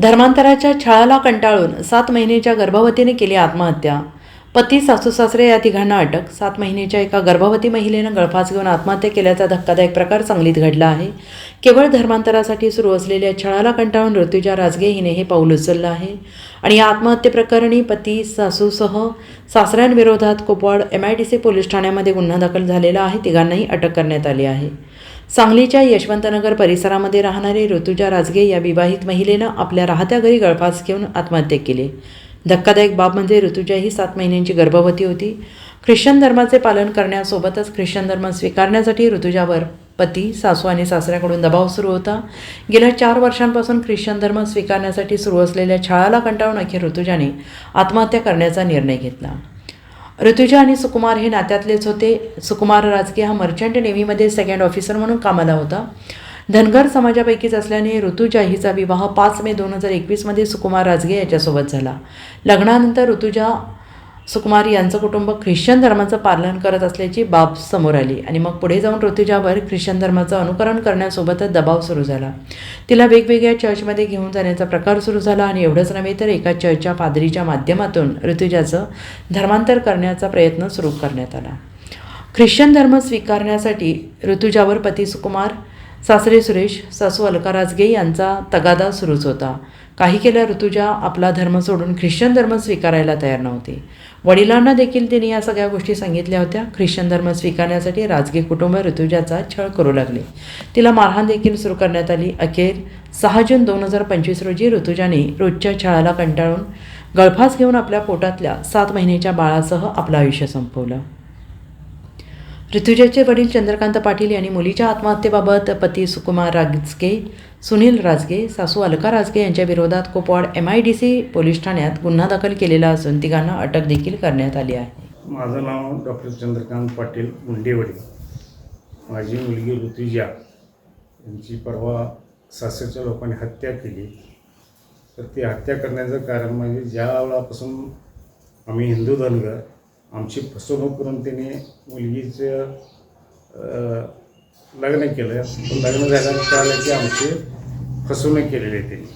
धर्मांतराच्या छळाला कंटाळून 7 महिन्याच्या गर्भवतीने केली आत्महत्या. पती, सासू सासरे या तिघांना अटक. 7 महिन्याच्या एका गर्भवती महिलेनं गळफास घेऊन आत्महत्या केल्याचा धक्कादायक प्रकार सांगलीत घडला आहे. केवळ धर्मांतरासाठी सुरू असलेल्या छळाला कंटाळून ऋतुजा राजगे हिने हे पाऊल उचललं आहे आणि या आत्महत्येप्रकरणी पती, सासूसह सासऱ्यांविरोधात कोपवाड MIDC पोलीस ठाण्यामध्ये गुन्हा दाखल झालेला आहे. तिघांनाही अटक करण्यात आली आहे. सांगलीच्या यशवंतनगर परिसरामध्ये राहणारी ऋतुजा राजगे या विवाहित महिलेनं आपल्या राहत्या घरी गळफास घेऊन आत्महत्या केली. धक्कादायक बाब म्हणजे ऋतुजा ही 7 महिन्यांची गर्भवती होती. ख्रिश्चन धर्माचे पालन करण्यासोबतच ख्रिश्चन धर्म स्वीकारण्यासाठी ऋतुजावर पती, सासू आणि सासऱ्याकडून दबाव सुरू होता. गेल्या 4 वर्षांपासून ख्रिश्चन धर्म स्वीकारण्यासाठी सुरू असलेल्या छळाला कंटाळून अखेर ऋतुजाने आत्महत्या करण्याचा निर्णय घेतला. ऋतुजा आणि सुकुमार हे नात्यातलेच होते. सुकुमार राजगे हा मर्चंट नेव्हीमध्ये सेकंड ऑफिसर म्हणून कामाला होता. धनगर समाजापैकीच असल्याने ऋतुजा हिचा विवाह 5 मे 2021 सुकुमार राजगे याच्यासोबत झाला. लग्नानंतर ऋतुजा, सुकुमार यांचं कुटुंब ख्रिश्चन धर्माचं पालन करत असल्याची बाब समोर आली आणि मग पुढे जाऊन ऋतुजावर ख्रिश्चन धर्माचं अनुकरण करण्यासोबतच दबाव सुरू झाला. तिला वेगवेगळ्या चर्चमध्ये घेऊन जाण्याचा प्रकार सुरू झाला आणि एवढंच नव्हे तर एका चर्चच्या पादरीच्या माध्यमातून ऋतुजाचं धर्मांतर करण्याचा प्रयत्न सुरू करण्यात आला. ख्रिश्चन धर्म स्वीकारण्यासाठी ऋतुजावर पती सुकुमार, सासरे सुरेश, सासू अलका राजगे यांचा तगादा सुरूच होता. काही केल्या ऋतुजा आपला धर्म सोडून ख्रिश्चन धर्म स्वीकारायला तयार नव्हती. वडिलांना देखील तिने या सगळ्या गोष्टी सांगितल्या होत्या. ख्रिश्चन धर्म स्वीकारण्यासाठी राजगे कुटुंब ऋतुजाचा छळ करू लागले. तिला मारहाण देखील सुरू करण्यात आली. अखेर 6 जून 2025 रोजी ऋतुजाने रोजच्या छळाला कंटाळून गळफास घेऊन आपल्या पोटातल्या 7 महिन्याच्या बाळासह आपलं आयुष्य संपवलं. ऋतुजाचे वडील चंद्रकांत पाटील यांनी मुलीच्या आत्महत्येबाबत पती सुकुमार राजगे, सुनील राजगे, सासू अलका राजगे यांच्या विरोधात कोपवाड MIDC पोलीस ठाण्यात गुन्हा दाखल केलेला असून तिघांना अटक देखील करण्यात आली आहे. माझं नाव डॉक्टर चंद्रकांत पाटील मुंडेवाडी. माझी मुलगी ऋतुजा यांची परवा सासरच्या लोकांनी हत्या केली. तर ती हत्या करण्याचं कारण म्हणजे ज्या वेळापासून आम्ही हिंदू धनगर आमची फसवणूक करून त्यांनी मुलगीचं लग्न केलं. लग्न झाल्यानं कळलं की आमची फसवणूक केलेली आहे. त्यांनी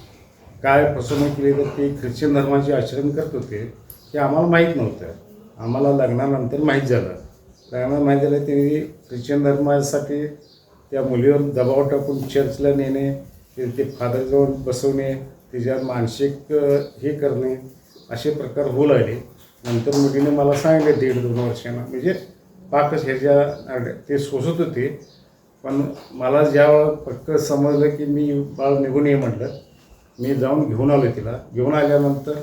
काय फसवणूक केली तर ते ख्रिश्चन धर्माचे आचरण करत होते हे आम्हाला माहीत नव्हतं. आम्हाला लग्नानंतर माहीत झालं. लग्नात माहीत झालं त्यांनी ख्रिश्चन धर्मासाठी त्या मुलीवर दबाव टाकून चर्चला नेणे, ते फादरजवळ बसवणे, तिच्यावर मानसिक हे करणे असे प्रकार होऊ लागले. नंतर मुलीने मला सांगितलं 1.5-2 वर्षांना म्हणजे पाकच ह्याच्या ते सोसत होते. पण मला ज्यावेळा पक्क समजलं की मी बाळ निघून ये म्हटलं, मी जाऊन घेऊन आलो तिला. घेऊन आल्यानंतर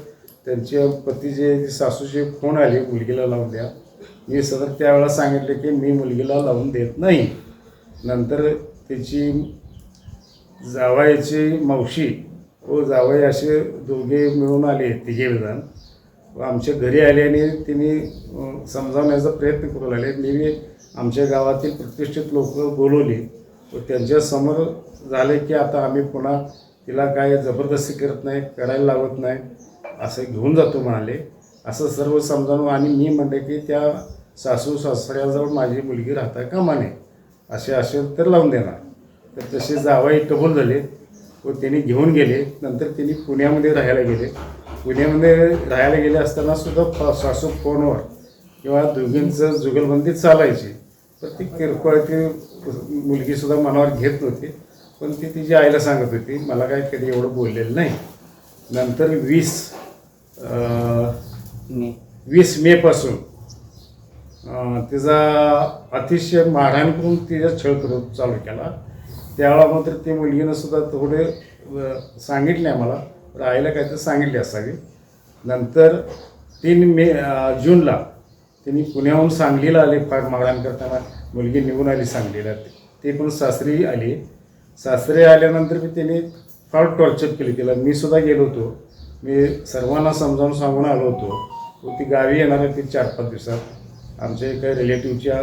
त्यांच्या पतीचे सासूचे फोन आले मुलगीला लावून द्या. मी सतत त्यावेळेला सांगितले की मी मुलगीला लावून देत नाही. नंतर त्याची जावयाची मावशी व जावई असे दोघे मिळून आले, तिघेजण आमच्या घरी आले आणि तिने समजावण्याचा प्रयत्न करू लागले. मी आमच्या गावातील प्रतिष्ठित लोक बोलवली व त्यांच्यासमोर झाले की आता आम्ही पुन्हा तिला काय जबरदस्ती करत नाही, करायला लावत नाही, असं घेऊन जातो म्हणाले. असं सर्व समजावून आणि मी म्हणले की त्या सासू सासऱ्याजवळ माझी मुलगी राहता कामा नये, असे असेल तर लावून देणार. तर तसे जावई कबूल झाले व त्यांनी घेऊन गेले. नंतर त्यांनी पुण्यामध्ये राहायला गेले. पुण्यामध्ये राहायला गेले असताना सुद्धा सासू फोनवर किंवा दोघींचं जुगलबंदी चालायची. तर ती किरकोळ ती मुलगीसुद्धा मनावर घेत नव्हती. पण ती तिच्या आईला सांगत होती, मला काय कधी एवढं बोललेलं नाही. नंतर 20 मेपासून तिचा अतिशय मारहाण करून तिचा छळ करून चालू केला. त्यावेळा मात्र ती मुलगीनं सुद्धा थोडे सांगितले आम्हाला, आईला काहीतरी सांगितले असावी. नंतर 3 जूनला त्यांनी पुण्याहून सांगलीला आले. फार मारहाण करताना मुलगी निघून आली सांगलीला. ते पण सासरी आली. सासरे आल्यानंतर मी त्यांनी फार टॉर्चर केली तिला. मी सुद्धा गेलो होतो. मी सर्वांना समजावून सांगून आलो होतो. व ती गावी येणार होती 4-5 दिवसात आमच्या एका रिलेटिव्हच्या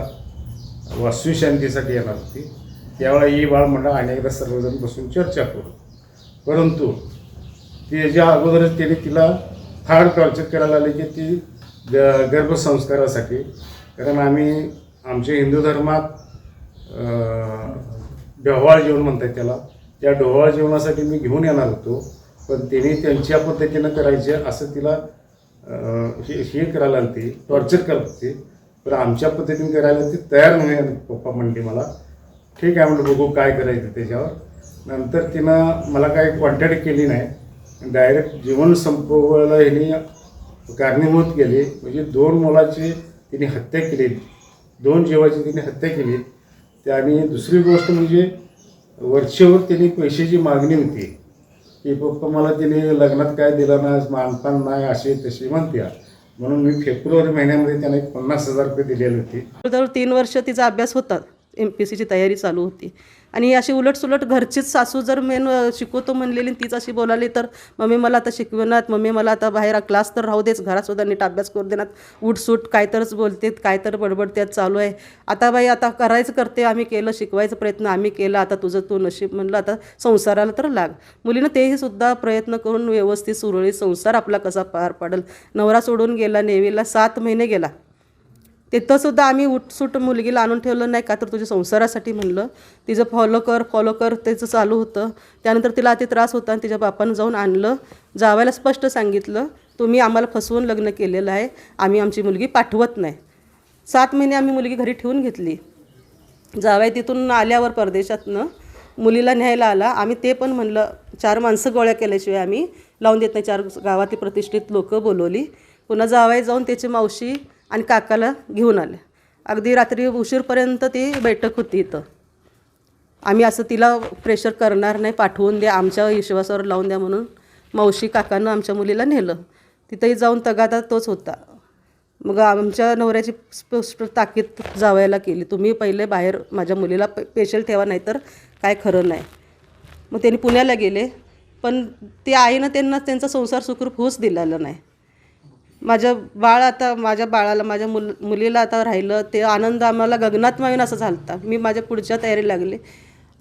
वास्तुशांतीसाठी येणार होती. त्यावेळा ही बाळ मंडळ अनेकदा सर्वजण बसून चर्चा करू. परंतु त्याच्या अगोदरच त्याने तिला फार टॉर्चर करायला आले की ती गर्भसंस्कारासाठी, कारण आम्ही आमच्या हिंदू धर्मात ढोवाळ जेवण म्हणतात त्याला, त्या ढोवाळ जेवणासाठी मी घेऊन येणार होतो. पण त्यांनी त्यांच्या पद्धतीनं करायचे असं तिला हे करायला लागते, टॉर्चर करत होते. पण आमच्या पद्धतीने करायला ती तयार नाही. आणि पप्पा म्हणले मला ठीक आहे म्हणलं बघू काय करायचं त्याच्यावर. नंतर तिनं मला काही कॉन्टॅक्ट केली नाही, डायरेक्ट जीवन संपवायला ह्यांनी कारणीभूत केले. म्हणजे 2 मुलाची तिने हत्या केली, 2 जीवाची तिने हत्या केली. आणि दुसरी गोष्ट म्हणजे वर्षभर तिने पैशाची मागणी होती की पप्पा मला तिने लग्नात काय दिलं नाही, मानपान नाही, असे तसे म्हणते. म्हणून मी फेब्रुवारी महिन्यामध्ये त्यांना एक 50,000 रुपये दिलेले होते. जवळ 3 वर्ष तिचा अभ्यास होता, MPSCची तयारी चालू होती. आणि अशी उलटसुलट घरचीच सासू जर मेन शिकवतो म्हणलेली तीच अशी बोलाली तर मम्मी मला आता शिकवणार, मम्मी मला आता बाहेर क्लास तर राहू देच, घरातसुद्धा नीट अभ्यास करू देणार, उठसूट काय तरच बोलतेत, काय तर बडबडत्यात चालू आहे. आता बाई आता करायचं करते, आम्ही केलं, शिकवायचा प्रयत्न आम्ही केला, आता तुझं तू नशीब म्हणलं, आता संसाराला तर लाग. मुलीनं तेही सुद्धा प्रयत्न करून व्यवस्थित सुरळीत संसार आपला कसा पार पाडेल. नवरा सोडून गेला नेवीला, 7 महिने गेला. तिथंसुद्धा आम्ही उठसूट मुलगीला आणून ठेवलं नाही का तर तुझ्या संसारासाठी म्हणलं. तिचं फॉलो कर त्याचं चालू होतं. त्यानंतर तिला अति त्रास होता आणि तिच्या बापानं जाऊन आणलं. जावायला स्पष्ट सांगितलं तुम्ही आम्हाला फसवून लग्न केलेलं आहे, आम्ही आमची मुलगी पाठवत नाही. 7 महिने आम्ही मुलगी घरी ठेवून घेतली. जावाय तिथून आल्यावर परदेशातनं मुलीला न्यायला आला. आम्ही ते पण म्हणलं 4 माणसं गोळ्या केल्याशिवाय आम्ही लावून देत नाही. 4 गावातली प्रतिष्ठित लोकं बोलवली. पुन्हा जावाय जाऊन त्याची मावशी आणि काकाला घेऊन आले. अगदी रात्री उशीरपर्यंत ती बैठक होती इथं. आम्ही असं तिला प्रेशर करणार नाही, पाठवून द्या, आमच्या विश्वासावर लावून द्या म्हणून मावशी काकानं आमच्या मुलीला नेलं. तिथंही जाऊन तगादा तोच होता. मग आमच्या नवऱ्याची स्पष्ट ताकीद जावायला केली, तुम्ही पहिले बाहेर माझ्या मुलीला पेशल ठेवा नाही तर काय खरं नाही. मग त्यांनी पुण्याला गेले, पण ते आईनं त्यांना त्यांचा संसार सुखरूप होऊच दिलेला नाही. माझ्या बाळाला माझ्या मुलीला आता राहिलं ते आनंद आम्हाला गगनात मावेन असं झालं. मी माझ्या पुढच्या तयारी लागले.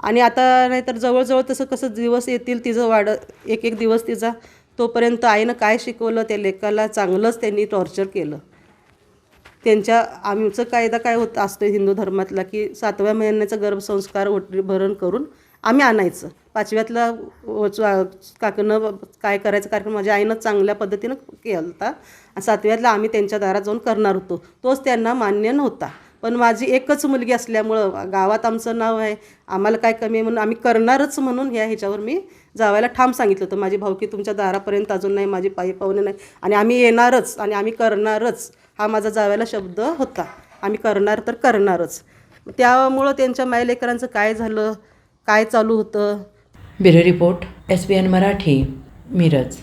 आणि आता नाहीतर जवळजवळ तसं कसं दिवस येतील तिचं एक दिवस तिचा, तोपर्यंत आईनं काय शिकवलं त्या लेकाला चांगलंच त्यांनी टॉर्चर केलं. आमचं कायदा काय होतं असतं हिंदू धर्मातला की 7व्या महिन्याचा गर्भसंस्कार भरण करून आम्ही आणायचं. 5व्यातला काकनं काय करायचं कार्यक्रम माझ्या आईनं चांगल्या पद्धतीनं केला होता. 7व्यातला आम्ही त्यांच्या दारात जाऊन करणार होतो, तोच त्यांना मान्य नव्हता. पण माझी एकच मुलगी असल्यामुळं गावात आमचं नाव आहे, आम्हाला काय कमी आहे म्हणून आम्ही करणारच म्हणून ह्याच्यावर मी जावायला ठाम सांगितलं होतं. माझी भावकी तुमच्या दारापर्यंत अजून नाही, माझी पायी पाहुणे नाही, आणि आम्ही येणारच आणि आम्ही करणारच, हा माझा जावायला शब्द होता. आम्ही करणार तर करणारच. त्यामुळं त्यांच्या मायलेकरांचं काय झालं, काय चालू होतं. Bureau report, SBN Marathi, Miraj.